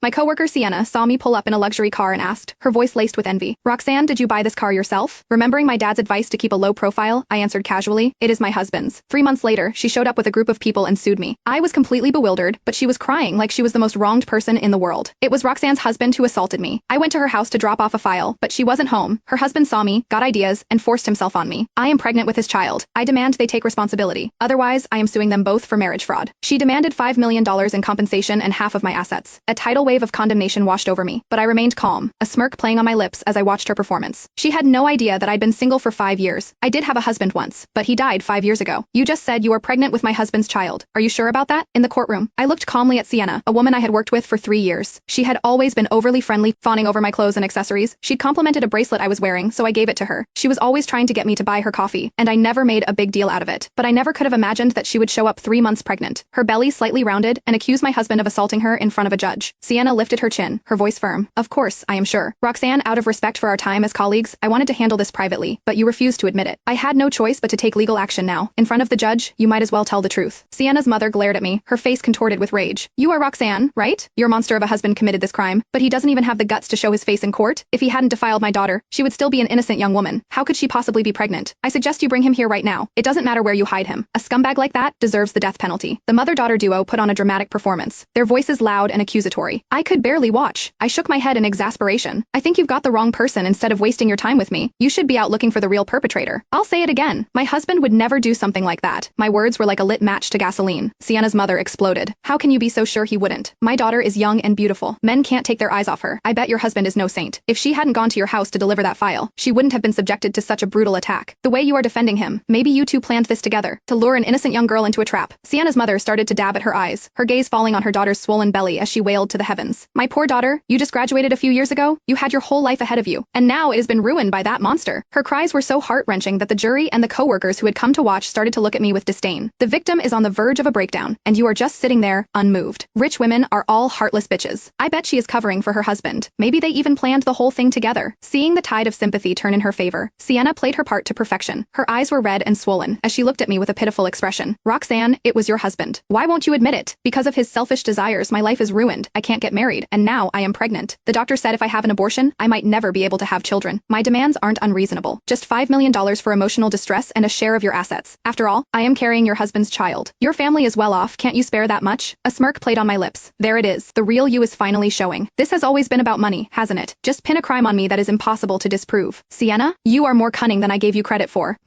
My coworker Sienna saw me pull up in a luxury car and asked, her voice laced with envy, "Roxanne, did you buy this car yourself?" Remembering my dad's advice to keep a low profile, I answered casually, "It is my husband's." 3 months later, she showed up with a group of people and sued me. I was completely bewildered, but she was crying like she was the most wronged person in the world. It was Roxanne's husband who assaulted me. I went to her house to drop off a file, but she wasn't home. Her husband saw me, got ideas, and forced himself on me. I am pregnant with his child. I demand they take responsibility. Otherwise, I am suing them both for marriage fraud. She demanded $5 million in compensation and half of my assets. A tidal wave of condemnation washed over me, but I remained calm, a smirk playing on my lips as I watched her performance. She had no idea that I'd been single for 5 years. I did have a husband once, but he died 5 years ago. You just said you are pregnant with my husband's child. Are you sure about that? In the courtroom, I looked calmly at Sienna, a woman I had worked with for 3 years. She had always been overly friendly, fawning over my clothes and accessories. She'd complimented a bracelet I was wearing, so I gave it to her. She was always trying to get me to buy her coffee, and I never made a big deal out of it. But I never could have imagined that she would show up 3 months pregnant, her belly slightly rounded, and accuse my husband of assaulting her in front of a judge. Sienna lifted her chin, her voice firm. "Of course, I am sure. Roxanne, out of respect for our time as colleagues, I wanted to handle this privately, but you refused to admit it. I had no choice but to take legal action now. In front of the judge, you might as well tell the truth." Sienna's mother glared at me, her face contorted with rage. "You are Roxanne, right? Your monster of a husband committed this crime, but he doesn't even have the guts to show his face in court. If he hadn't defiled my daughter, she would still be an innocent young woman. How could she possibly be pregnant? I suggest you bring him here right now. It doesn't matter where you hide him. A scumbag like that deserves the death penalty." The mother-daughter duo put on a dramatic performance, their voices loud and accusatory. I could barely watch. I shook my head in exasperation. "I think you've got the wrong person. Instead of wasting your time with me, you should be out looking for the real perpetrator." I'll say it again. My husband would never do something like that. My words were like a lit match to gasoline. Sienna's mother exploded. "How can you be so sure he wouldn't? My daughter is young and beautiful. Men can't take their eyes off her. I bet your husband is no saint. If she hadn't gone to your house to deliver that file, she wouldn't have been subjected to such a brutal attack. The way you are defending him, maybe you two planned this together, to lure an innocent young girl into a trap." Sienna's mother started to dab at her eyes, her gaze falling on her daughter's swollen belly as she wailed to the heavens. "My poor daughter, you just graduated a few years ago. You had your whole life ahead of you, and now it has been ruined by that monster." Her cries were so heart-wrenching that the jury and the co-workers who had come to watch started to look at me with disdain. "The victim is on the verge of a breakdown, and you are just sitting there, unmoved. Rich women are all heartless bitches. I bet she is covering for her husband. Maybe they even planned the whole thing together." Seeing the tide of sympathy turn in her favor, Sienna played her part to perfection. Her eyes were red and swollen as she looked at me with a pitiful expression. "Roxanne, it was your husband. Why won't you admit it? Because of his selfish desires, my life is ruined. I can't get married, and now I am pregnant. The doctor said if I have an abortion, I might never be able to have children. My demands aren't unreasonable. Just $5 million for emotional distress and a share of your assets. After all, I am carrying your husband's child. Your family is well off. Can't you spare that much?" A smirk played on my lips. There it is. The real you is finally showing. This has always been about money, hasn't it? Just pin a crime on me that is impossible to disprove. Sienna, you are more cunning than I gave you credit for.